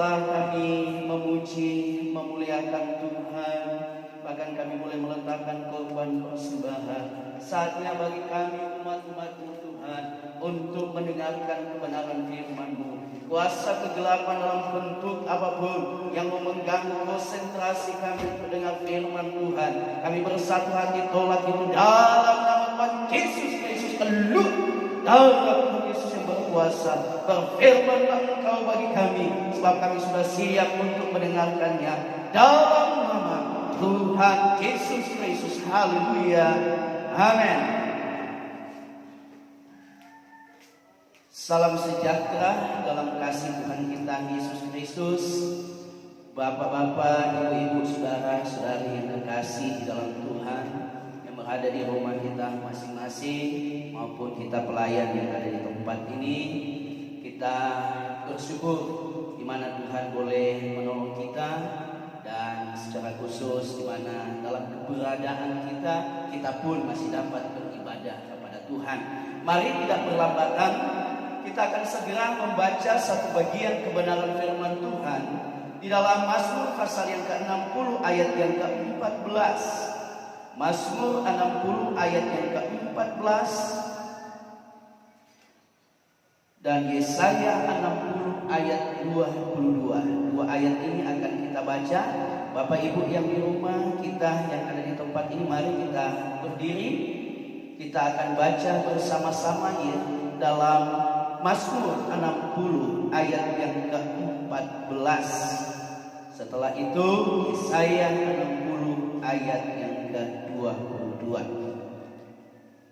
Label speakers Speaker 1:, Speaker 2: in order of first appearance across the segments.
Speaker 1: setelah kami memuji, memuliakan Tuhan, bahkan kami boleh meletakkan korban persembahan, saatnya bagi kami umat-umat-Mu Tuhan untuk mendengarkan kebenaran firman-Mu. Kuasa kegelapan dalam bentuk apapun yang mau mengganggu konsentrasi kami mendengar firman Tuhan, kami bersatu hati tolak itu dalam nama Tuhan Yesus Kristus. Eluh darah Tuhan Yesus yang berkuasa, berfirmanlah Engkau bagi kami, sebab kami sudah siap untuk mendengarkannya dalam nama Tuhan Yesus Kristus. Haleluya, amin. Salam sejahtera dalam kasih Tuhan kita Yesus Kristus. Bapak-bapak, ibu-ibu, saudara-saudari yang terkasih di dalam Tuhan, yang berada di rumah kita masing-masing maupun kita pelayan yang ada di tempat ini, kita bersyukur di mana Tuhan boleh menolong kita, dan secara khusus di mana dalam keberadaan kita pun masih dapat beribadah kepada Tuhan. Mari tidak berlambatan, kita akan segera membaca satu bagian kebenaran firman Tuhan di dalam Mazmur pasal yang ke-60 ayat yang ke-14. Mazmur 60 ayat yang ke-14 dan Yesaya 60 ayat 22. Dua ayat ini akan kita baca. Bapak Ibu yang di rumah kita yang ada di tempat ini, mari kita berdiri. Kita akan baca bersama-sama ya dalam Mazmur 60 ayat yang ke-14. Setelah itu Yesaya 60 ayat yang ke-22.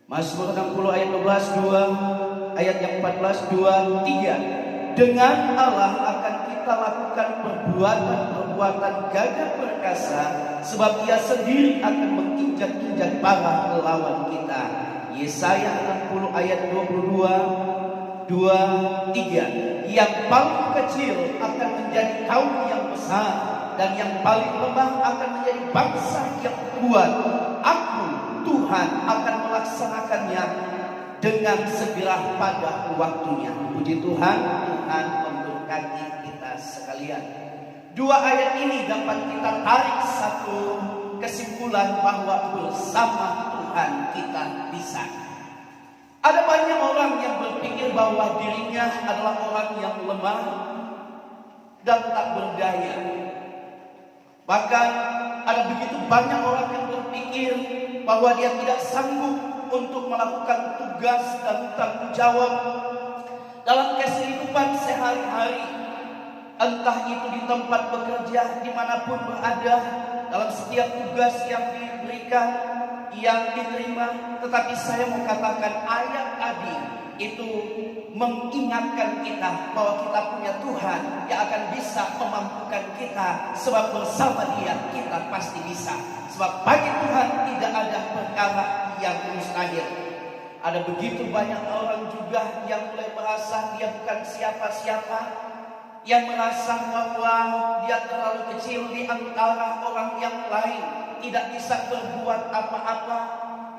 Speaker 1: Mazmur 60 ayat 12, 2 ayat yang 14, 2, 3. Dengan Allah akan kita lakukan perbuatan gagah perkasa, sebab Ia sendiri akan menginjak-injak para lawan kita. Yesaya 60 ayat 22, 2, 3. Yang paling kecil akan menjadi kaum yang besar, dan yang paling lemah akan menjadi bangsa yang kuat. Aku, Tuhan, akan melaksanakannya dengan segera pada waktunya. Puji Tuhan, Tuhan memberkati kita sekalian. Dua ayat ini dapat kita tarik satu kesimpulan bahwa bersama Tuhan kita bisa. Ada banyak orang yang berpikir bahwa dirinya adalah orang yang lemah dan tak berdaya. Bahkan ada begitu banyak orang yang berpikir bahwa dia tidak sanggup untuk melakukan tugas dan tanggung jawab dalam kehidupan sehari-hari. Entah itu di tempat bekerja, dimanapun berada, dalam setiap tugas yang diberikan, yang diterima. Tetapi saya mau katakan ayat tadi itu mengingatkan kita bahwa kita punya Tuhan yang akan bisa memampukan kita, sebab bersama Dia kita pasti bisa. Sebab bagi Tuhan tidak ada perkara yang mustahil. Ada begitu banyak orang juga yang mulai merasa dia bukan siapa-siapa, yang merasa bahwa dia terlalu kecil di antara orang yang lain, tidak bisa berbuat apa-apa,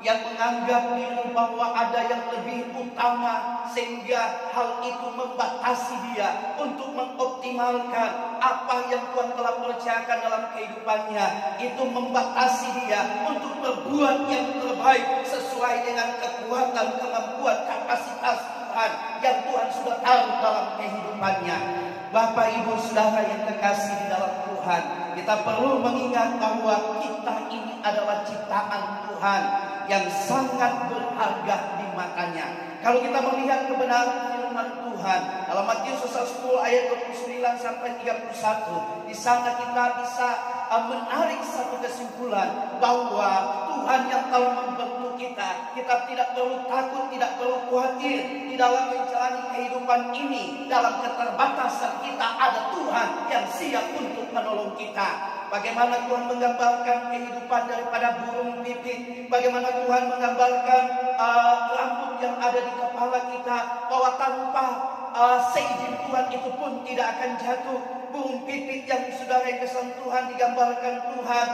Speaker 1: yang menganggap diri bahwa ada yang lebih utama, sehingga hal itu membatasi dia untuk mengoptimalkan apa yang Tuhan telah percayakan dalam kehidupannya. Itu membatasi dia untuk berbuat yang terbaik sesuai dengan kekuatan, kemampuan, kapasitas Tuhan yang Tuhan sudah taruh dalam kehidupannya. Bapak, Ibu, Saudara yang terkasih di dalam Tuhan, kita perlu mengingat bahwa kita ini adalah ciptaan Tuhan yang sangat berharga di matanya. Kalau kita melihat kebenaran firman Tuhan dalam Matius 10 ayat 29 sampai 31, di sana kita bisa menarik satu kesimpulan bahwa Tuhan yang telah membentuk kita tidak perlu takut, tidak perlu khawatir di dalam menjalani kehidupan ini. Dalam keterbatasan kita ada Tuhan yang siap untuk menolong kita. Bagaimana Tuhan menggambarkan kehidupan daripada burung pipit, bagaimana Tuhan menggambarkan rambut yang ada di kepala kita, bahwa tanpa seizin Tuhan itu pun tidak akan jatuh. Burung pipit yang saudara yang kesentuhan digambarkan Tuhan,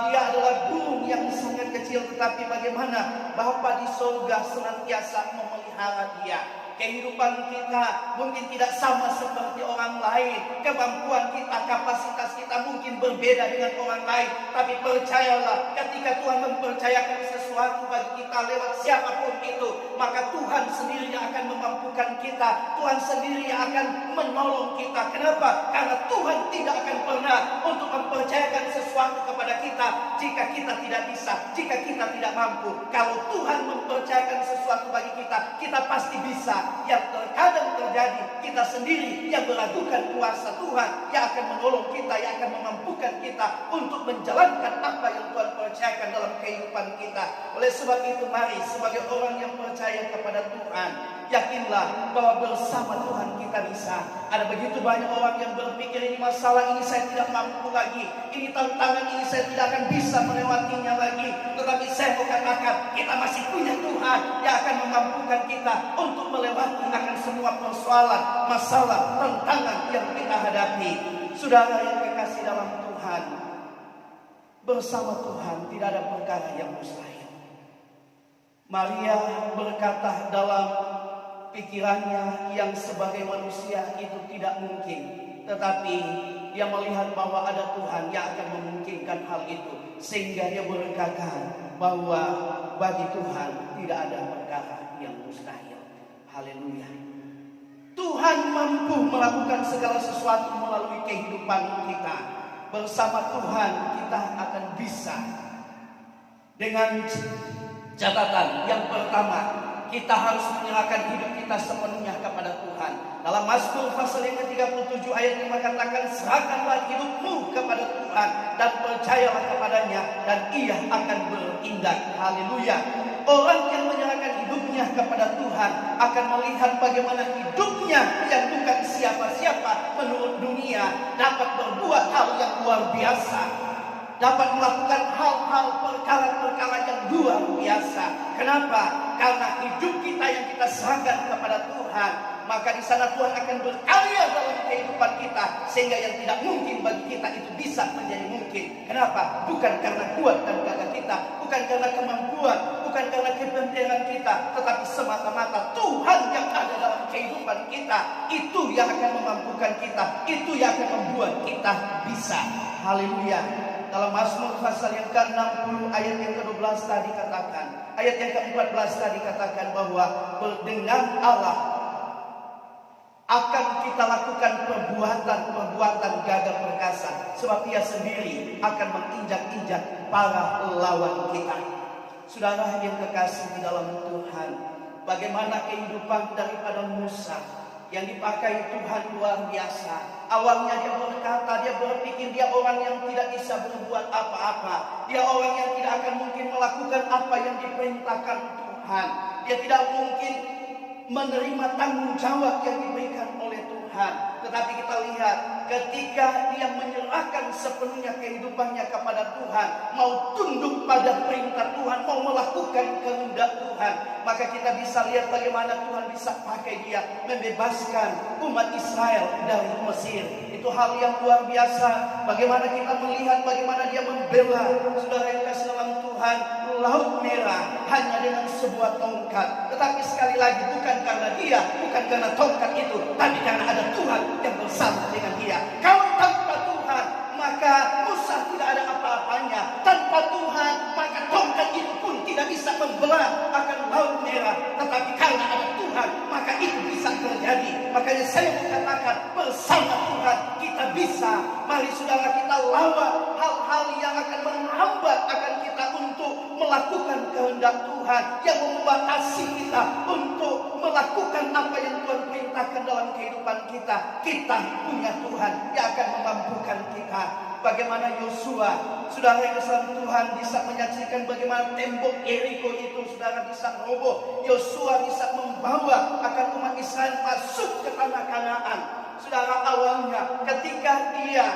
Speaker 1: dia adalah burung yang sangat kecil, tetapi bagaimana Bapa di surga senantiasa memelihara dia. kehidupan kita mungkin tidak sama seperti orang lain. Kemampuan kita, kapasitas kita mungkin berbeda dengan orang lain. Tapi percayalah, ketika Tuhan mempercayakan sesuatu bagi kita lewat siapapun itu, maka Tuhan sendiri yang akan memampukan kita. Tuhan sendiri yang akan menolong kita. Kenapa? Karena Tuhan tidak akan pernah untuk mempercayakan sesuatu kepada kita jika kita tidak bisa, jika kita tidak mampu. Kalau Tuhan mempercayakan sesuatu bagi kita, kita pasti bisa. Yang terkadang terjadi, kita sendiri yang meragukan kuasa Tuhan yang akan menolong kita, yang akan memampukan kita untuk menjalankan apa yang Tuhan percayakan dalam kehidupan kita. Oleh sebab itu, mari sebagai orang yang percaya kepada Tuhan, yakinlah bahwa bersama Tuhan kita bisa. Ada begitu banyak orang yang berpikir, ini masalah ini saya tidak mampu lagi, ini tantangan ini saya tidak akan bisa melewatinya lagi. Tetapi saya mau katakan, kita masih punya Tuhan yang akan memampukan kita untuk melewati akan semua persoalan, masalah, tantangan yang kita hadapi. Saudara yang kekasih dalam Tuhan, bersama Tuhan tidak ada perkara yang mustahil. Maria berkata dalam pikirannya yang sebagai manusia itu tidak mungkin, tetapi dia melihat bahwa ada Tuhan yang akan memungkinkan hal itu, sehingga dia berkata bahwa bagi Tuhan tidak ada perkara yang mustahil. Haleluya. Tuhan mampu melakukan segala sesuatu melalui kehidupan kita. Bersama Tuhan kita akan bisa. Dengan catatan yang pertama, kita harus menyerahkan hidup kita sepenuhnya kepada Tuhan. Dalam Mazmur pasal yang ke-37 ayat 5 katakan, serahkanlah hidupmu kepada Tuhan dan percayalah kepadanya dan Ia akan berindak. Haleluya. Orang yang menyerahkan hidupnya kepada Tuhan akan melihat bagaimana hidupnya yang bukan siapa-siapa menurut dunia dapat berbuat hal yang luar biasa, dapat melakukan hal-hal perkara-perkara yang luar biasa. Kenapa? Karena hidup kita yang kita serahkan kepada Tuhan, maka di sana Tuhan akan berkarya dalam kehidupan kita, sehingga yang tidak mungkin bagi kita itu bisa menjadi mungkin. Kenapa? Bukan karena kuat dan gagah kita, bukan karena kemampuan, bukan karena kepentingan kita, tetapi semata-mata Tuhan yang ada dalam kehidupan kita, itu yang akan memampukan kita, itu yang akan membuat kita bisa. Haleluya. Dalam Mazmur pasal yang ke-60 ayat yang ke-12 tadi katakan, ayat yang ke-14 tadi katakan bahwa dengan Allah akan kita lakukan perbuatan gagah perkasa, sebab Ia sendiri akan menginjak-injak para lawan kita. Saudara yang kekasih di dalam Tuhan, bagaimana kehidupan daripada Musa yang dipakai Tuhan luar biasa. Awalnya dia berkata, dia berpikir dia orang yang tidak bisa berbuat apa-apa. Dia orang yang tidak akan mungkin melakukan apa yang diperintahkan Tuhan. Dia tidak mungkin menerima tanggung jawab yang diberikan oleh Tuhan. Tetapi kita lihat, ketika dia menyerahkan sepenuhnya kehidupannya kepada Tuhan, mau tunduk pada perintah Tuhan, mau melakukan kehendak Tuhan, maka kita bisa lihat bagaimana Tuhan bisa pakai dia membebaskan umat Israel dari Mesir. Itu hal yang luar biasa. Bagaimana kita melihat bagaimana dia membela, saudara yang kasih dalam Tuhan, Laut Merah hanya dengan sebuah tongkat. Tetapi sekali lagi, bukan karena dia, bukan karena tongkat itu, tapi karena ada Tuhan yang bersama dengan dia. Kalau tanpa Tuhan, maka Musa tidak ada apa-apanya. Tanpa Tuhan, maka tongkat itu pun tidak bisa membelah akan Laut Merah. Tetapi karena ada Tuhan, maka itu bisa terjadi. Makanya saya mengatakan, bersama Tuhan kita bisa. Mari saudara, kita lawan hal-hal yang akan menghambat akan kita untuk melakukan kehendak Tuhan, yang membatasi kita untuk melakukan apa yang Tuhan perintahkan dalam kehidupan kita. Kita punya Tuhan yang akan memampukan kita. Bagaimana Yosua, saudara yang kesal Tuhan, bisa menyaksikan bagaimana tembok Yeriko itu, saudara, bisa roboh. Yosua bisa membawa akan umat Israel masuk ke tanah Kanaan. Saudara, awalnya ketika dia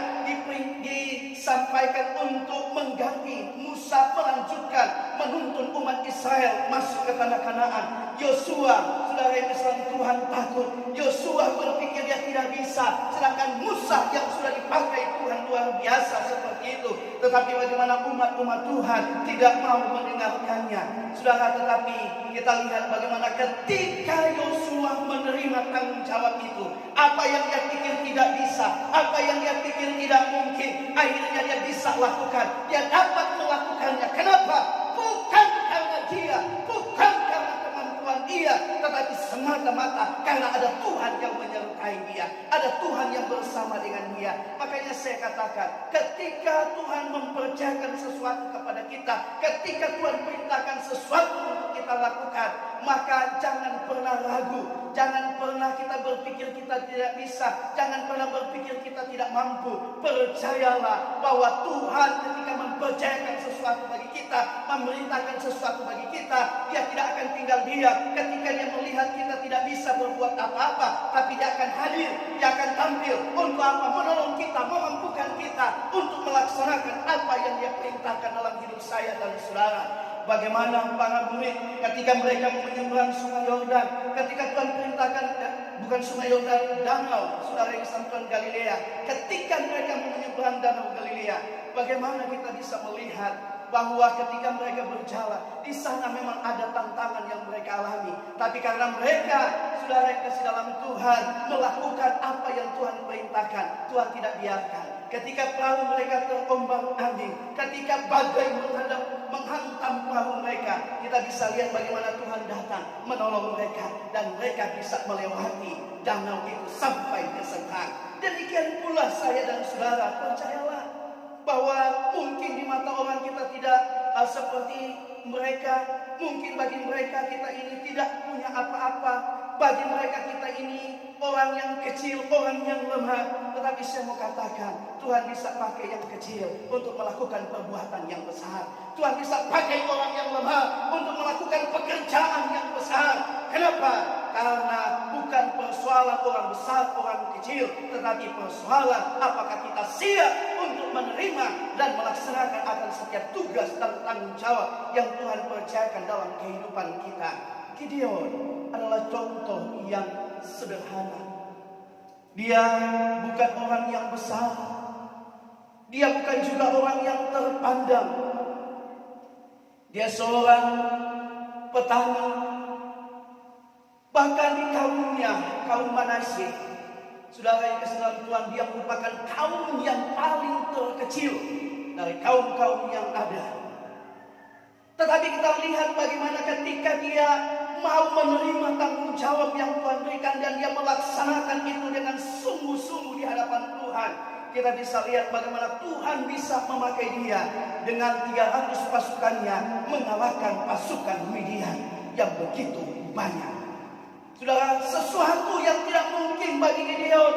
Speaker 1: disampaikan untuk mengganti Musa melanjutkan menuntun umat Israel masuk ke tanah Kanaan, Yosua, saudara yang Islam, Tuhan takut. Yosua berpikir dia tidak bisa, sedangkan Musa yang sudah dipakai Tuhan luar biasa seperti itu. Tetapi Tetapi bagaimana umat-umat Tuhan tidak mau mendengarkannya. Saudara, tetapi kita lihat bagaimana ketika Yosua menerima tanggung jawab itu, apa yang dia pikir tidak bisa, apa yang dia pikir tidak mungkin, akhirnya dia bisa lakukan. Dia dapat melakukannya. Kenapa? Bukan karena dia, bukan karena kemampuan dia, tetapi semata-mata karena ada Tuhan yang menyertai dia, ada Tuhan yang bersama dengan dia. Makanya saya katakan, ketika Tuhan mempercayakan sesuatu kepada kita, ketika Tuhan perintahkan sesuatu untuk kita lakukan, maka jangan pernah ragu, jangan pernah kita berpikir kita tidak bisa, jangan pernah berpikir kita tidak mampu. Percayalah bahwa Tuhan ketika mempercayakan sesuatu bagi kita, memerintahkan sesuatu bagi kita, dia tidak akan tinggal diam. Ketika dia melihat kita tidak bisa berbuat apa-apa, tapi dia akan hadir, dia akan tampil untuk apa? Menolong kita, memampukan kita untuk melaksanakan apa yang dia perintahkan dalam hidup saya dan saudara. Bagaimana para murid ketika mereka menyeberang sungai Yordan, ketika Tuhan perintahkan, bukan sungai Yordan, danau, saudara yang santuan Galilea, ketika mereka menyeberang danau Galilea, bagaimana kita bisa melihat bahwa ketika mereka berjalan di sana memang ada tantangan yang mereka alami, tapi karena mereka, saudara yang kasih dalam Tuhan, melakukan apa yang Tuhan perintahkan, Tuhan tidak biarkan. Ketika perahu mereka terombang-ambing, ketika badai menghantam perahu mereka, kita bisa lihat bagaimana Tuhan datang menolong mereka, dan mereka bisa melewati danau itu sampai ke Sengkang. Demikian pula saya dan saudara, percayalah bahwa mungkin di mata orang kita tidak seperti mereka, mungkin bagi mereka kita ini tidak punya apa-apa, bagi mereka kita ini orang yang kecil, orang yang lemah. Tetapi saya mau katakan, Tuhan bisa pakai yang kecil untuk melakukan perbuatan yang besar. Tuhan bisa pakai orang yang lemah untuk melakukan pekerjaan yang besar. Kenapa? Karena bukan persoalan orang besar, orang kecil, tetapi persoalan apakah kita siap untuk menerima dan melaksanakan akan setiap tugas dan tanggung jawab yang Tuhan percayakan dalam kehidupan kita. Gideon adalah contoh yang sederhana. Dia bukan orang yang besar, dia bukan juga orang yang terpandang. Dia seorang petani. Bahkan di kaumnya, kaum Manasye, saudara yang kasih dalam Tuhan, dia merupakan kaum yang paling terkecil dari kaum-kaum yang ada. Tetapi kita lihat bagaimana ketika dia mau menerima tanggung jawab yang Tuhan berikan dan dia melaksanakan itu dengan sungguh-sungguh di hadapan Tuhan, kita bisa lihat bagaimana Tuhan bisa memakai dia dengan 300 pasukannya mengalahkan pasukan Midian yang begitu banyak. Saudara, sesuatu yang tidak mungkin bagi Gideon.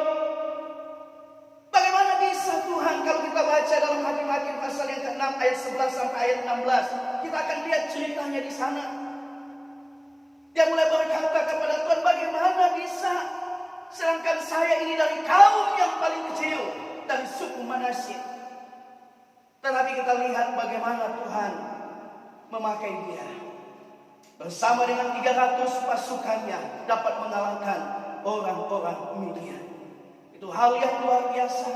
Speaker 1: Bagaimana bisa Tuhan, kalau kita baca dalam Hakim-Hakim pasal yang ke-6 ayat 11 sampai ayat 16, kita akan lihat ceritanya di sana. Dia mulai berkata kepada Tuhan, bagaimana bisa, sedangkan saya ini dari kaum yang paling kecil, dari suku Manasye. Tetapi kita lihat bagaimana Tuhan memakai dia. Bersama dengan 300 pasukannya dapat mengalahkan orang-orang Midian. Itu hal yang luar biasa.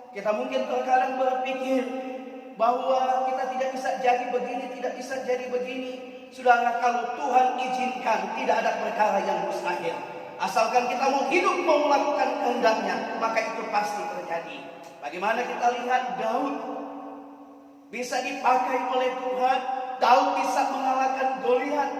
Speaker 1: Kita mungkin terkadang berpikir bahwa kita tidak bisa jadi begini, tidak bisa jadi begini. Saudara, kalau Tuhan izinkan, tidak ada perkara yang mustahil. Asalkan kita mau hidup, mau melakukan kehendaknya, maka itu pasti terjadi. Bagaimana kita lihat Daud bisa dipakai oleh Tuhan. Daud bisa mengalahkan Goliat.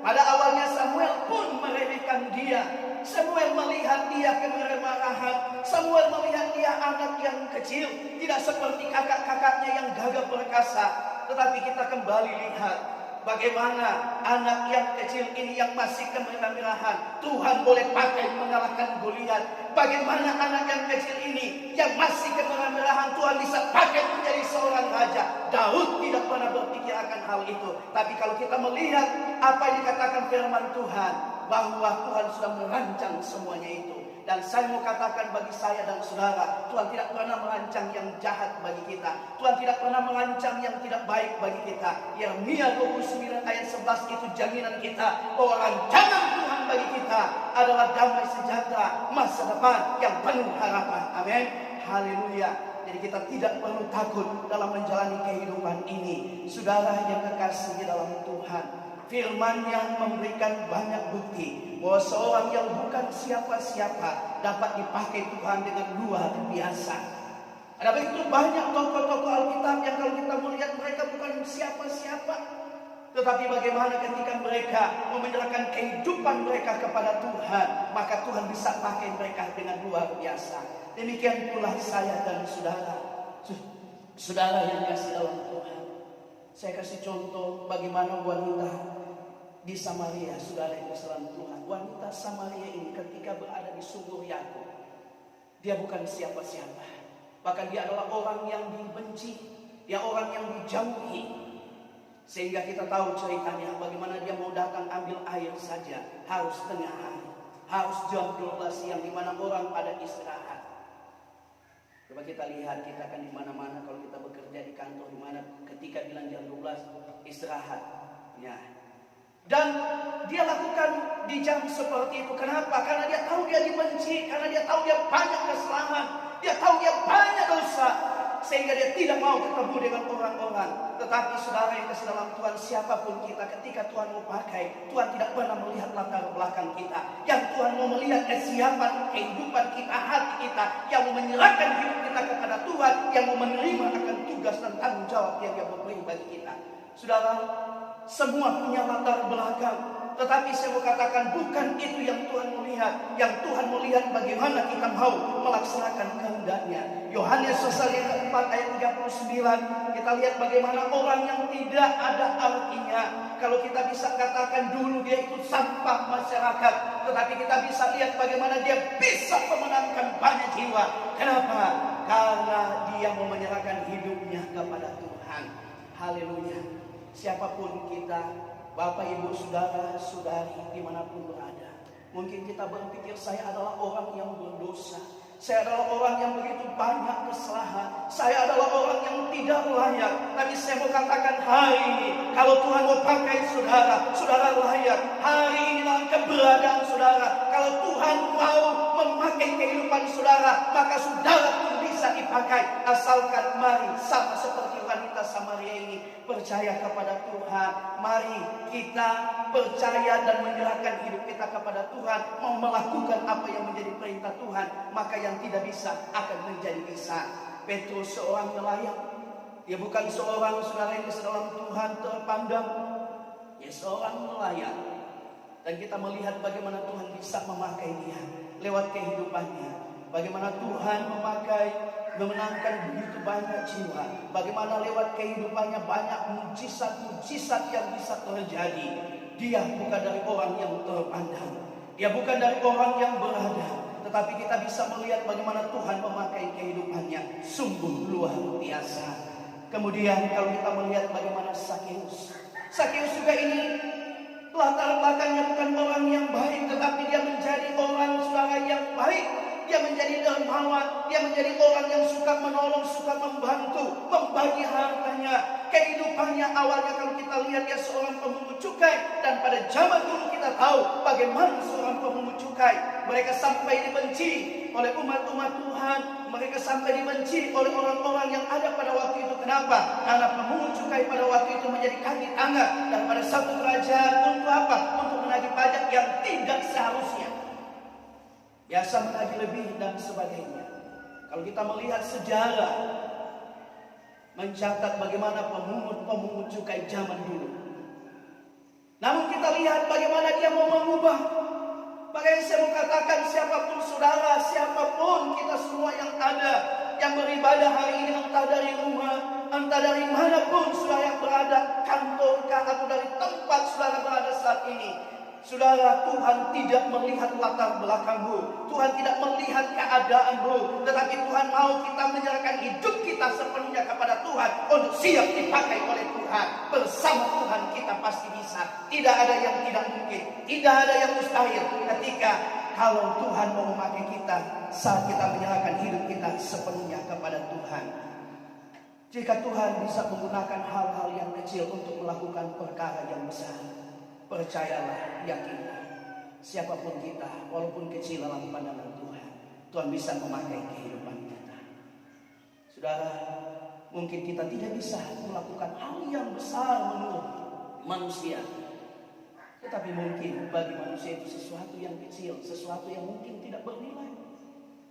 Speaker 1: Pada awalnya Samuel pun meremehkan dia. Samuel melihat dia kemarahan. Samuel melihat dia anak yang kecil, tidak seperti kakak-kakaknya yang gagah perkasa. Tetapi kita kembali lihat bagaimana anak yang kecil ini yang masih kemerah-merahan Tuhan boleh pakai mengalahkan Goliat. Bagaimana anak yang kecil ini yang masih kemerah-merahan Tuhan bisa pakai menjadi seorang raja. Daud tidak pernah berpikir akan hal itu. Tapi kalau kita melihat apa yang dikatakan firman Tuhan, bahwa Tuhan sudah merancang semuanya itu. Dan saya mau katakan bagi saya dan saudara, Tuhan tidak pernah merancang yang jahat bagi kita. Tuhan tidak pernah merancang yang tidak baik bagi kita. Yeremia 29 ayat 11 itu jaminan kita bahwa rancangan Tuhan bagi kita adalah damai sejahtera, masa depan yang penuh harapan. Amin. Haleluya. Jadi kita tidak perlu takut dalam menjalani kehidupan ini. Saudara yang kekasih di dalam Tuhan, firman yang memberikan banyak bukti bahwa seorang yang bukan siapa-siapa dapat dipakai Tuhan dengan luar biasa. Ada begitu banyak tokoh-tokoh Alkitab yang kalau kita melihat mereka bukan siapa-siapa, tetapi bagaimana ketika mereka menyerahkan kehidupan mereka kepada Tuhan, maka Tuhan bisa pakai mereka dengan luar biasa. Demikian pula saya dan saudara yang kasih dalam Tuhan. Saya kasih contoh bagaimana wanita di Samaria, saudara yang kasih dalam Tuhan. Wanita Samaria ini ketika berada di sumur Yakub, dia bukan siapa-siapa. Bahkan dia adalah orang yang dibenci, dia orang yang dijauhi. Sehingga kita tahu ceritanya bagaimana dia mau datang ambil air saja harus tengah hari, harus jam 12 siang di mana orang pada istirahat. Coba kita lihat, kita akan di mana-mana kalau kita bekerja di kantor, di mana ketika bilang jam 12 istirahat. Ya. Dan dia lakukan di jam seperti itu. Kenapa? Karena dia tahu dia dibenci, karena dia tahu dia banyak kesalahan, dia tahu dia banyak dosa, sehingga dia tidak mau ketemu dengan orang-orang. Tetapi saudara yang kasih dalam Tuhan, siapapun kita, ketika Tuhan mau pakai, Tuhan tidak pernah melihat latar belakang kita. Yang Tuhan mau melihat kesiapan kehidupan kita, hati kita, yang mau menyerahkan hidup kita kepada Tuhan, yang mau menerima akan tugas dan tanggung jawab yang Dia beri bagi kita. Saudara, semua punya latar belakang, tetapi saya mau katakan bukan itu yang Tuhan melihat. Yang Tuhan melihat bagaimana kita mau melaksanakan kehendak-Nya. Yohanes pasal yang keempat ayat 39, kita lihat bagaimana orang yang tidak ada artinya. Kalau kita bisa katakan dulu dia itu sampah masyarakat, tetapi kita bisa lihat bagaimana dia bisa memenangkan banyak jiwa. Kenapa? Karena dia mau menyerahkan hidupnya kepada Tuhan. Haleluya. Siapapun kita, Bapak, Ibu, Saudara, Saudari, dimanapun berada, mungkin kita berpikir saya adalah orang yang berdosa, saya adalah orang yang begitu banyak kesalahan, saya adalah orang yang tidak layak. Tapi saya mau katakan hari ini, kalau Tuhan mau pakai saudara, saudara layak. Hari ini dalam keberadaan saudara, kalau Tuhan mau memakai kehidupan saudara, maka saudara pun bisa dipakai. Asalkan mari sama seperti wanita Samaria ini percaya kepada Tuhan. Mari kita percaya dan menyerahkan hidup kita kepada Tuhan, mau melakukan apa yang menjadi perintah Tuhan, maka yang tidak bisa akan menjadi bisa. Petrus seorang nelayan, dia bukan seorang saudara yang dalam Tuhan terpandang, dia seorang nelayan. Dan kita melihat bagaimana Tuhan bisa memakai dia lewat kehidupannya. Bagaimana Tuhan memakai, memenangkan begitu banyak jiwa. Bagaimana lewat kehidupannya banyak mujizat-mujizat yang bisa terjadi. Dia bukan dari orang yang terpandang, dia bukan dari orang yang berada, tetapi kita bisa melihat bagaimana Tuhan memakai kehidupannya sungguh luar biasa. Kemudian kalau kita melihat bagaimana Sakeus juga ini latar belakangnya bukan orang yang baik, tetapi dia menjadi orang saudara yang baik. Dia menjadi dermawan, dia menjadi orang yang suka menolong, suka membantu, membagi hartanya. Kehidupannya awalnya kalau kita lihat dia seorang pemungut cukai, dan pada zaman dulu kita tahu bagaimana seorang pemungut cukai. Mereka sampai dibenci oleh umat-umat Tuhan, mereka sampai dibenci oleh orang-orang yang ada pada waktu itu. Kenapa? Karena pemungut cukai pada waktu itu menjadi kaki tangan daripada satu kerajaan. Untuk apa? Untuk menagih pajak yang tidak seharusnya, biasa menagih lebih dan sebagainya. Kalau kita melihat sejarah mencatat bagaimana pemungut cukai zaman dulu, namun kita lihat bagaimana dia mau mengubah. Makanya saya mau katakan, siapapun saudara, siapapun kita semua yang ada, yang beribadah hari ini, entah dari rumah, entah dari manapun saudara yang berada, kantorkah atau dari tempat saudara berada saat ini, saudara, Tuhan tidak melihat latar belakangmu, Tuhan tidak melihat keadaanmu, tetapi Tuhan mau kita menyerahkan hidup kita sepenuhnya kepada Tuhan untuk siap dipakai oleh Tuhan. Bersama Tuhan kita pasti bisa. Tidak ada yang tidak mungkin, tidak ada yang mustahil ketika kalau Tuhan mau memakai kita saat kita menyerahkan hidup kita sepenuhnya kepada Tuhan. Jika Tuhan bisa menggunakan hal-hal yang kecil untuk melakukan perkara yang besar, percayalah, yakinlah, siapapun kita, walaupun kecil dalam pandangan Tuhan, Tuhan bisa memakai kehidupan kita. Saudara, mungkin kita tidak bisa melakukan hal yang besar menurut manusia. Tetapi mungkin bagi manusia itu sesuatu yang kecil, sesuatu yang mungkin tidak bernilai.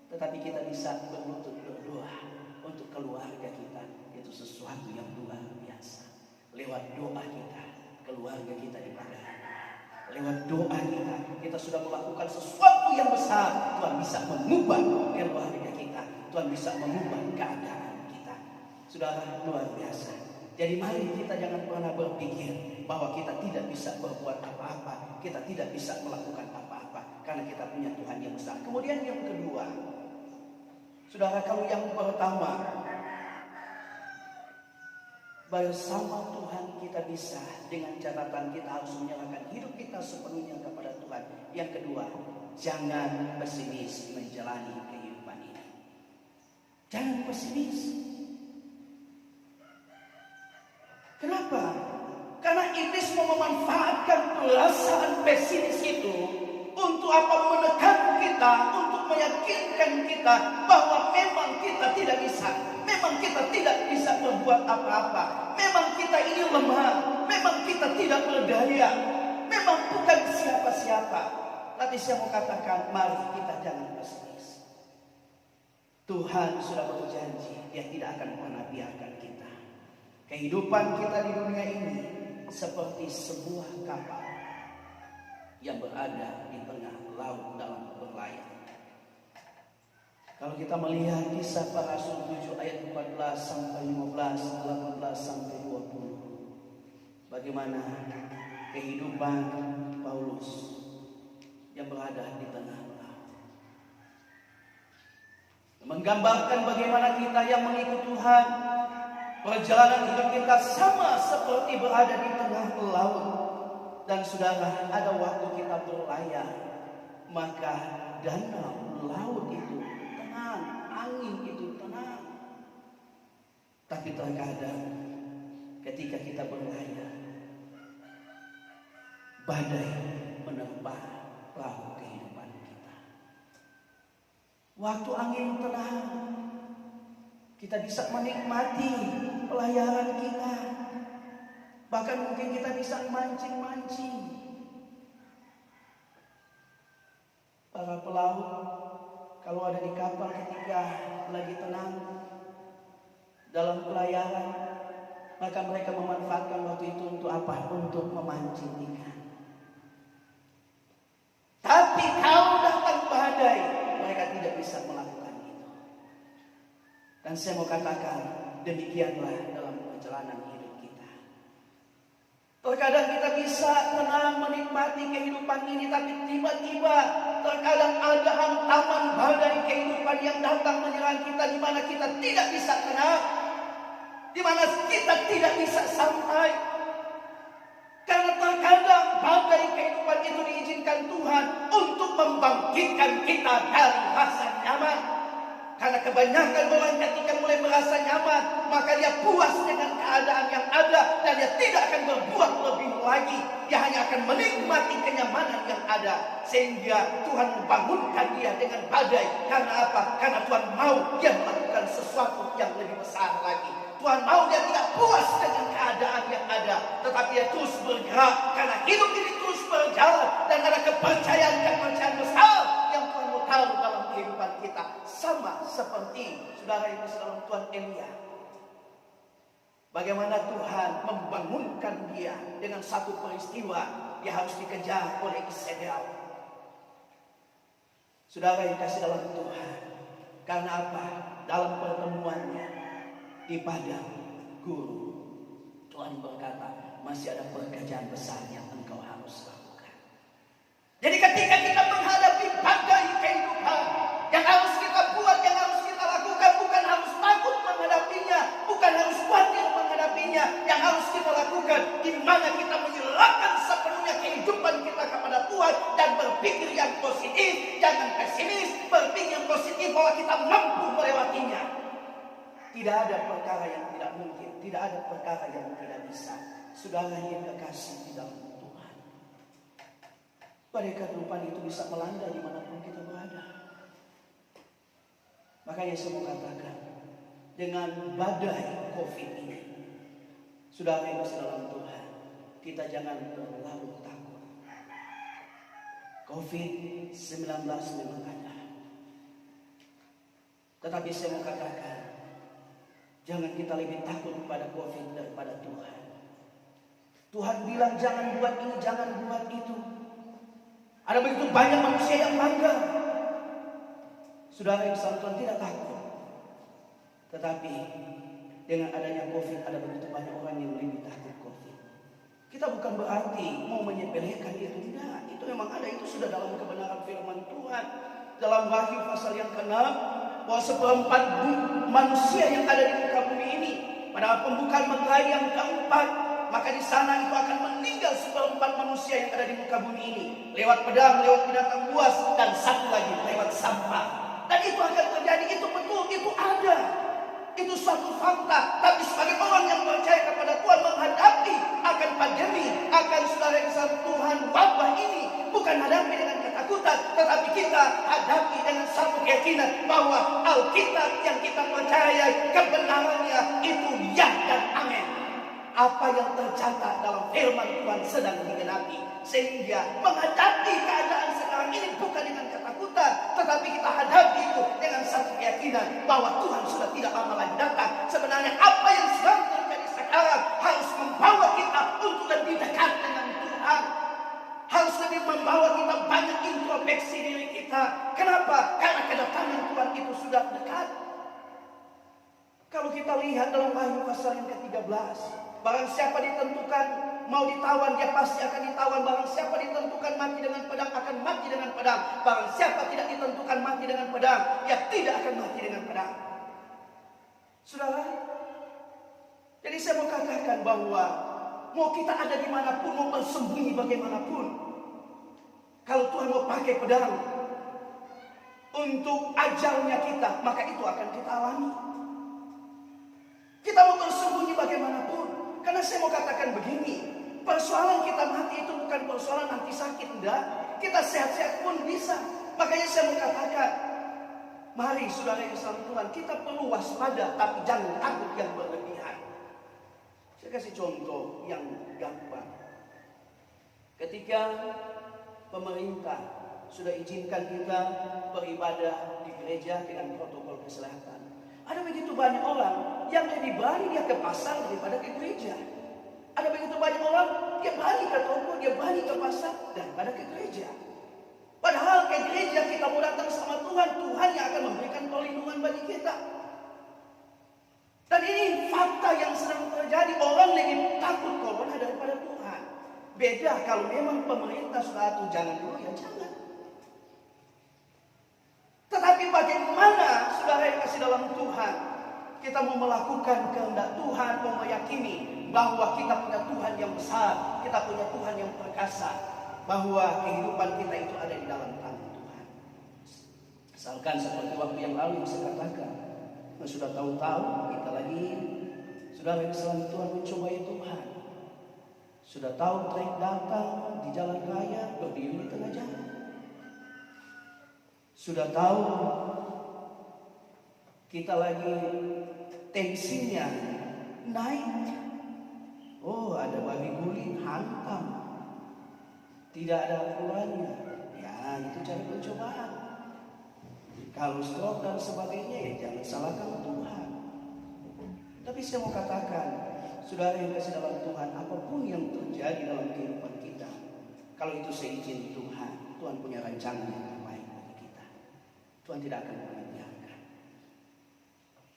Speaker 1: Tetapi kita bisa berlutut berdoa untuk keluarga kita. Itu sesuatu yang luar biasa. Lewat doa kita, keluarga kita diberkati. Lewat doa kita sudah melakukan sesuatu yang besar. Tuhan bisa mengubah keluarga kita. Tuhan bisa mengubah keadaan kita. Saudara, luar biasa. Jadi mari kita jangan pernah berpikir bahwa kita tidak bisa berbuat apa-apa. Kita tidak bisa melakukan apa-apa. Karena kita punya Tuhan yang besar. Kemudian yang kedua. Saudara, kalau yang pertama, bersama Tuhan kita bisa, dengan catatan kita harus menyerahkan hidup kita sepenuhnya kepada Tuhan. Yang kedua, jangan pesimis menjalani kehidupan ini. Jangan pesimis. Kenapa? Karena iblis mau memanfaatkan perasaan pesimis itu untuk apa? Menekan kita, untuk meyakinkan kita bahwa memang kita tidak bisa, memang kita tidak bisa berbuat apa-apa, memang kita ini lemah, memang kita tidak berdaya, memang bukan siapa-siapa. Tapi saya mau katakan, mari kita jangan pesimis. Tuhan sudah berjanji, Dia tidak akan pernah biarkan kita. Kehidupan kita di dunia ini seperti sebuah kapal yang berada di tengah laut dalam berlayar. Kalau kita melihat kisah para rasul 7 ayat 14 sampai 15, 18 sampai 20. Bagaimana kehidupan Paulus yang berada di tengah laut. Menggambarkan bagaimana kita yang mengikut Tuhan, perjalanan hidup kita sama seperti berada di tengah laut. Dan saudara, ada waktu kita berlayar, maka danau laut itu tenang, angin itu tenang. Tapi terkadang ketika kita berlayar, badai menerpa perahu kehidupan kita. Waktu angin tenang, kita bisa menikmati pelayaran kita. Bahkan mungkin kita bisa mancing-mancing. Para pelaut kalau ada di kapal ketika lagi tenang dalam pelayaran, maka mereka memanfaatkan waktu itu untuk apa? Untuk memancing ikan. Tapi kalau datang badai, mereka tidak bisa melakukan itu. Dan saya mau katakan, demikianlah dalam perjalanan hidup kita. Terkadang kita bisa tenang menikmati kehidupan ini, tapi tiba-tiba terkadang ada hantaman badai kehidupan yang datang menyerang kita, di mana kita tidak bisa tenang, di mana kita tidak bisa santai. Karena terkadang badai kehidupan itu diizinkan Tuhan untuk membangkitkan kita dari rasa nyaman. Karena kebanyakan orang ketika mulai merasa nyaman, maka dia puas dengan keadaan yang ada dan dia tidak akan berbuat lebih lagi. Dia hanya akan menikmati kenyamanan yang ada. Sehingga Tuhan membangunkan dia dengan badai. Karena apa? Karena Tuhan mau dia melakukan sesuatu yang lebih besar lagi. Tuhan mau dia tidak puas dengan keadaan yang ada, tetapi dia terus bergerak. Karena hidup ini terus berjalan dan ada kepercayaan besar yang Tuhan mau taruh dalam kehidupan kita. Sama seperti saudara yang dalam Tuhan Elia. Bagaimana Tuhan membangunkan dia dengan satu peristiwa, dia harus dikejar oleh Isabel. Saudara yang kasih dalam Tuhan, karena apa? Dalam pertemuannya di padang gurun, Tuhan berkata, masih ada pekerjaan besar yang engkau harus lakukan. Jadi ketika kita menghadapi badai kehidupan, yang harus kita buat, yang harus kita lakukan, bukan harus takut menghadapinya, bukan harus khawatir menghadapinya. Yang harus kita lakukan, di mana kita menyerahkan sepenuhnya kehidupan kita kepada Tuhan dan berpikir yang positif, jangan pesimis, berpikir yang positif bahwa kita mampu melewatinya. Tidak ada perkara yang tidak mungkin, tidak ada perkara yang tidak bisa. Saudara yang kekasih di dalam Tuhan, badai kehidupan itu bisa melanda dimanapun kita berada. Makanya saya mau katakan, dengan badai COVID ini. Saudara yang kasih dalam Tuhan, kita jangan terlalu takut. COVID-19 memang ada. Tetapi saya mau katakan, jangan kita lebih takut kepada COVID daripada Tuhan. Tuhan bilang jangan buat ini, jangan buat itu. Ada begitu banyak manusia yang bangga. Saudara yang Tuhan tidak takut. Tetapi dengan adanya COVID ada begitu banyak orang yang lebih takut COVID. Kita bukan berarti mau menyepelekan itu. Tidak, itu memang ada. Itu sudah dalam kebenaran firman Tuhan. Dalam Wahyu pasal yang ke-6, bahwa 1/4 manusia yang ada di muka bumi ini pada pembukaan matahari yang keempat, maka di sana itu akan meninggal 1/4 manusia yang ada di muka bumi ini, lewat pedang, lewat binatang buas, dan satu lagi lewat sampah. Dan itu akan terjadi, itu betul, itu ada, itu suatu fakta. Tapi sebagai orang yang percaya kepada Tuhan, menghadapi akan pandemi, akan saudara yang Tuhan wabah ini, bukan hadapi dengan ketakutan, tetapi kita hadapi dengan satu keyakinan bahwa Alkitab yang kita percaya kebenarannya itu ya dan amin. Apa yang tercatat dalam firman Tuhan sedang digenapi, sehingga menghadapi keadaan sekarang ini bukan dengan ketakutan, tetapi kita hadapi itu dengan satu keyakinan bahwa Tuhan sudah tidak lama lagi datang. Sebenarnya apa yang sedang terjadi sekarang harus membawa kita untuk lebih dekat dengan Tuhan, harus lebih membawa kita banyak introspeksi diri kita. Kenapa? Karena kedatangan Tuhan itu sudah dekat. Kalau kita lihat dalam Wahyu pasal yang ke-13, barang siapa ditentukan mau ditawan, dia pasti akan ditawan. Barang siapa ditentukan mati dengan pedang, akan mati dengan pedang. Barang siapa tidak ditentukan mati dengan pedang, dia tidak akan mati dengan pedang. Saudara, jadi saya mau katakan bahwa mau kita ada dimanapun, mau bersembunyi bagaimanapun, kalau Tuhan mau pakai pedang untuk ajalnya kita, maka itu akan kita alami. Kita mau bersembunyi bagaimanapun. Karena saya mau katakan begini, persoalan kita mati itu bukan persoalan nanti sakit, enggak. Kita sehat-sehat pun bisa. Makanya saya mau katakan, mari saudara yang salam Tuhan, kita perlu waspada, tapi jangan takut yang berlebihan. Saya kasih contoh yang gampang. Ketika pemerintah sudah izinkan kita beribadah di gereja dengan protokol kesehatan, ada begitu banyak orang yang lebih berani dia ke pasar daripada ke gereja. Ada begitu banyak orang dia berani ke toko, dia berani ke pasar daripada ke gereja. Padahal ke gereja kita mau datang sama Tuhan, Tuhan yang akan memberikan perlindungan bagi kita. Dan ini fakta yang sedang terjadi. Orang lebih takut corona daripada Tuhan. Beda kalau memang pemerintah sudah atur jangan dulu, ya jangan. Tetapi bagaimana saudara yang kasih dalam Tuhan, kita mau melakukan kehendak Tuhan, mau meyakini bahwa kita punya Tuhan yang besar, kita punya Tuhan yang perkasa, bahwa kehidupan kita itu ada di dalam tangan Tuhan. Asalkan seperti waktu yang lalu saya katakan, sudah tahu-tahu kita lagi, saudara yang selalu Tuhan mencobai Tuhan, sudah tahu truk datang di jalan raya, berdiri di tengah jalan. Sudah tahu kita lagi tensinya naik. Oh, ada babi guling hantam, tidak ada aturannya. Ya, itu cara pencobaan. Kalau stroke dan sebagainya, ya jangan salahkan Tuhan. Tapi saya mau katakan, saudara yang kasih dalam Tuhan, apapun yang terjadi dalam kehidupan kita, kalau itu seizin Tuhan, Tuhan punya rancangan yang terbaik bagi kita. Tuhan tidak akan pernah biarkan.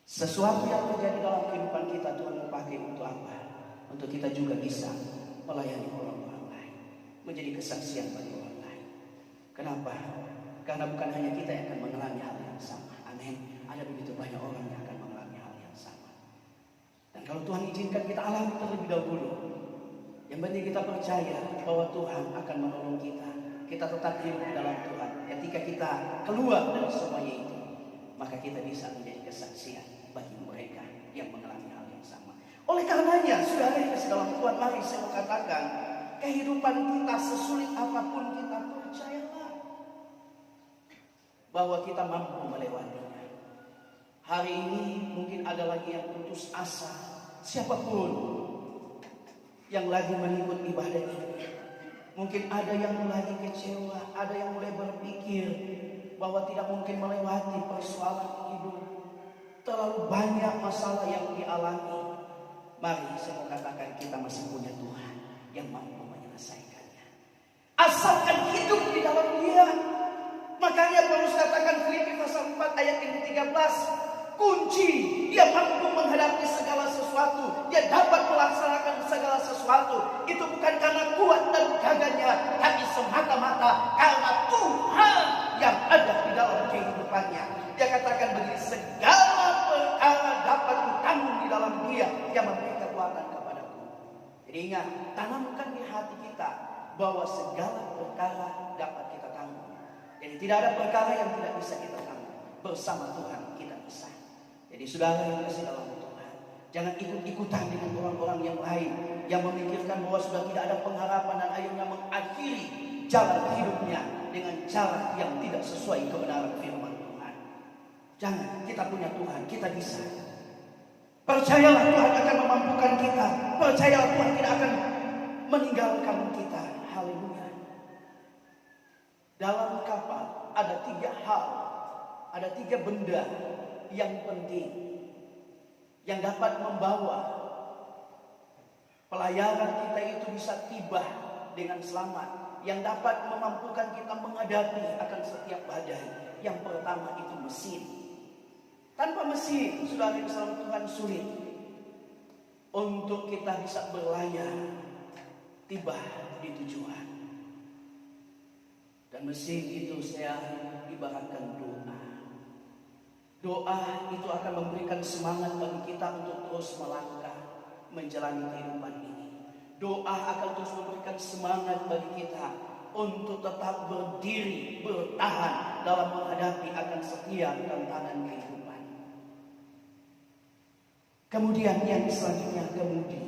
Speaker 1: Sesuatu yang terjadi dalam kehidupan kita, Tuhan mau pakai untuk apa? Untuk kita juga bisa melayani orang-orang lain, menjadi kesaksian bagi orang lain. Kenapa? Karena bukan hanya kita yang akan mengalami hal yang sama. Amin. Ada begitu banyak orang yang akan mengalami hal yang sama. Dan kalau Tuhan izinkan kita alami terlebih dahulu, yang penting kita percaya bahwa Tuhan akan menolong kita. Kita tetap hidup di dalam Tuhan. Ketika kita keluar dari semuanya itu, maka kita bisa menjadi kesaksian bagi mereka yang mengalami hal yang sama. Oleh karenanya, saudara yang kasih dalam Tuhan, mari saya katakan, kehidupan kita sesulit apapun kita percayalah bahwa kita mampu melewatinya. Hari ini mungkin ada lagi yang putus asa. Siapapun yang lagi mengikut ibadah ini, mungkin ada yang mulai kecewa, ada yang mulai berpikir bahwa tidak mungkin melewati persoalan hidup. Terlalu banyak masalah yang dialami. Mari saya mau katakan, kita masih punya Tuhan yang mampu menyelesaikannya. Asalkan hidup di dalam Dia. Makanya Paulus katakan Filipi pasal 4 ayat yang ke-13, kunci dia mampu menghadapi segala sesuatu, dia dapat melaksanakan segala sesuatu. Itu bukan karena kuat dan gagahnya, tapi semata-mata karena Tuhan yang ada di dalam kehidupannya. Dia katakan begini, segala perkara dapat kutanggung di dalam Dia yang memberi kekuatan kepadaku. Jadi ingat, tanamkan di hati kita bahwa segala perkara dapat kita tanggung. Jadi tidak ada perkara yang tidak bisa kita tanggung. Bersama Tuhan kita bisa. Jadi saudara yang kasih dalam Tuhan, jangan ikut-ikutan dengan orang-orang yang lain yang memikirkan bahwa sudah tidak ada pengharapan dan akhirnya mengakhiri jalan hidupnya dengan cara yang tidak sesuai kebenaran firman Tuhan. Jangan, kita punya Tuhan, kita bisa. Percayalah Tuhan akan memampukan kita. Percayalah Tuhan tidak akan meninggalkan kita. Haleluya. Dalam kapal ada 3 hal, ada 3 benda yang penting yang dapat membawa pelayaran kita itu bisa tiba dengan selamat, yang dapat memampukan kita menghadapi akan setiap badai. Yang pertama itu mesin. Tanpa mesin, saudara yang dalam Tuhan, sulit untuk kita bisa berlayar tiba di tujuan. Dan mesin itu saya ibaratkan doa. Doa itu akan memberikan semangat bagi kita untuk terus melangkah menjalani kehidupan ini. Doa akan terus memberikan semangat bagi kita untuk tetap berdiri, bertahan dalam menghadapi akan setiap tantangan kehidupan. Kemudian yang selanjutnya kemudi.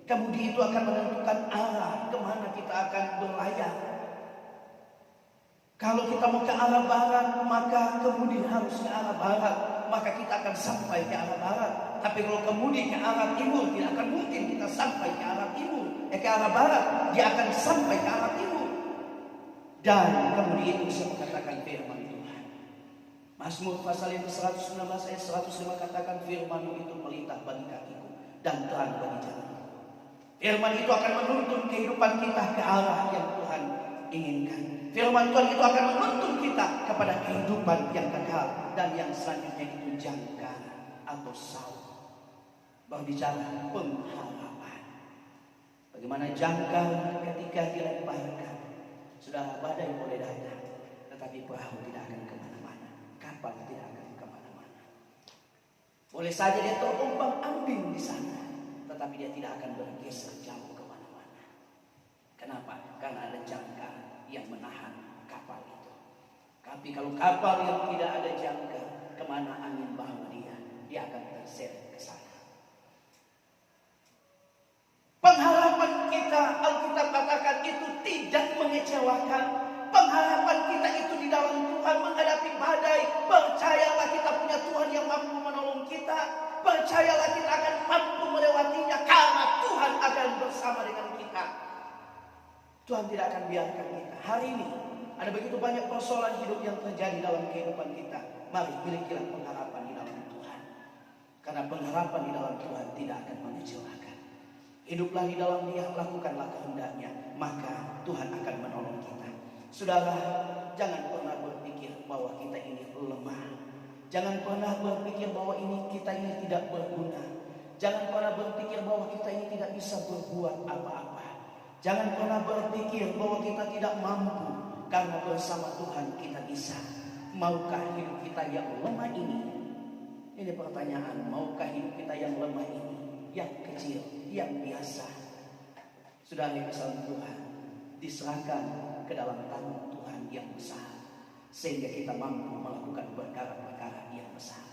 Speaker 1: Kemudi itu akan menentukan arah kemana kita akan berlayar. Kalau kita mau ke arah barat, maka kemudi harus ke arah barat, maka kita akan sampai ke arah barat. Tapi kalau kemudi ke arah timur, tidak akan mungkin kita sampai ke arah timur. Ke arah barat, dia akan sampai ke arah timur. Dan kemudi itu bisa mengatakan firman Tuhan. Mazmur pasal yang 119 ayat 105 katakan, firman itu pelita bagi kakiku dan terang bagi jalanku. Firman itu akan menuntun kehidupan kita ke arah yang Tuhan inginkan. Firman Tuhan itu akan menuntun kita kepada kehidupan yang kekal. Dan yang selanjutnya itu jangka atau saut. Berbicara pengharapan. Bagaimana jangka ketika dilemparkan. Sudah badai boleh datang, tetapi perahu tidak akan kemana-mana. Kapal tidak akan kemana-mana. Boleh saja dia terombang ambing di sana, tetapi dia tidak akan bergeser jauh kemana-mana. Kenapa? Karena ada jangka yang menahan kapal itu. Tapi kalau kapal yang tidak ada jangka, kemana angin bawa dia akan terseret ke sana. Pengharapan kita, Alkitab katakan itu tidak mengecewakan. Pengharapan kita itu di dalam Tuhan menghadapi badai. Percayalah kita punya Tuhan yang mampu menolong kita. Percayalah kita akan mampu melewatinya karena Tuhan akan bersama dengan kita. Tuhan tidak akan biarkan kita. Hari ini ada begitu banyak persoalan hidup yang terjadi dalam kehidupan kita. Mari milikilah pengharapan di dalam Tuhan. Karena pengharapan di dalam Tuhan tidak akan mengecewakan. Hiduplah di dalam Dia, lakukanlah kehendaknya, maka Tuhan akan menolong kita. Saudara, jangan pernah berpikir bahwa kita ini lemah. Jangan pernah berpikir bahwa kita ini tidak berguna. Jangan pernah berpikir bahwa kita ini tidak bisa berbuat apa-apa. Jangan pernah berpikir bahwa kita tidak mampu, karena bersama Tuhan kita bisa. Maukah hidup kita yang lemah ini? Ini pertanyaan, maukah hidup kita yang lemah ini? Yang kecil, yang biasa, sudah bersama Tuhan, diserahkan ke dalam tangan Tuhan yang besar, sehingga kita mampu melakukan perkara-perkara yang besar.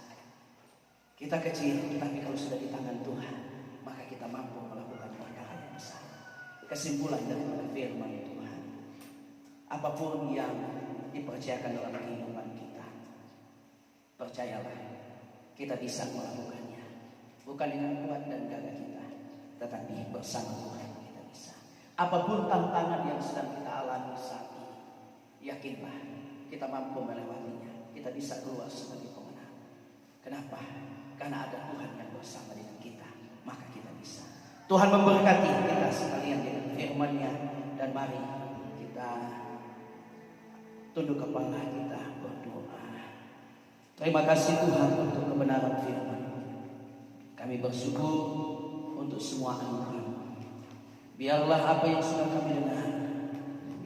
Speaker 1: Kita kecil, tapi kalau sudah di tangan Tuhan, maka kita mampu melakukan perkara yang besar. Kesimpulan dari firman Tuhan, apapun yang dipercayakan dalam kehidupan kita, percayalah kita bisa melakukannya. Bukan dengan kuat dan gagah kita, tetapi bersama Tuhan kita bisa. Apapun tantangan yang sedang kita alami saat ini, yakinlah kita mampu melewatinya. Kita bisa keluar sebagai pemenang. Kenapa? Karena ada Tuhan yang bersama dengan kita, maka kita bisa. Tuhan memberkati kita sekalian dengan firman-Nya, dan mari kita tunduk kepala, kita berdoa. Terima kasih Tuhan untuk kebenaran firman. Kami bersyukur untuk semua anugerah. Biarlah apa yang sudah kami dengar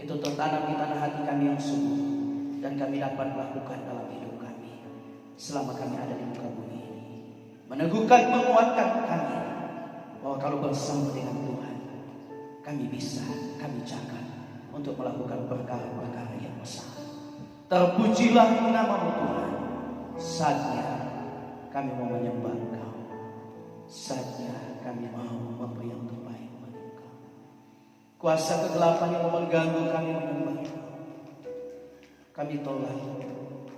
Speaker 1: itu tertanam di tanah hati kami yang sungguh, dan kami dapat melakukan dalam hidup kami selama kami ada di muka bumi ini. Meneguhkan, menguatkan kami bahwa kalau bersama dengan Tuhan, kami bisa, kami cakap untuk melakukan perkara-perkara yang besar. Terpujilah nama-Mu Tuhan. Saatnya kami mau menyembah Engkau. Saatnya kami mau memberi yang terbaik bagi Engkau. Kuasa kegelapan yang mengganggu kami menyembah Engkau, kami tolak,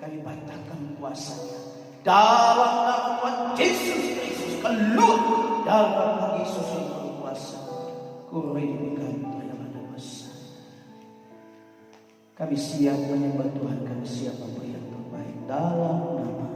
Speaker 1: kami patahkan kuasanya. Dalam nama Tuhan Yesus Kristus, keluar dalam nama Yesus yang berkuasa. Kurindukan terhadap besar. Kami siap menyembah Tuhan, kami siap memberi yang terbaik dalam nama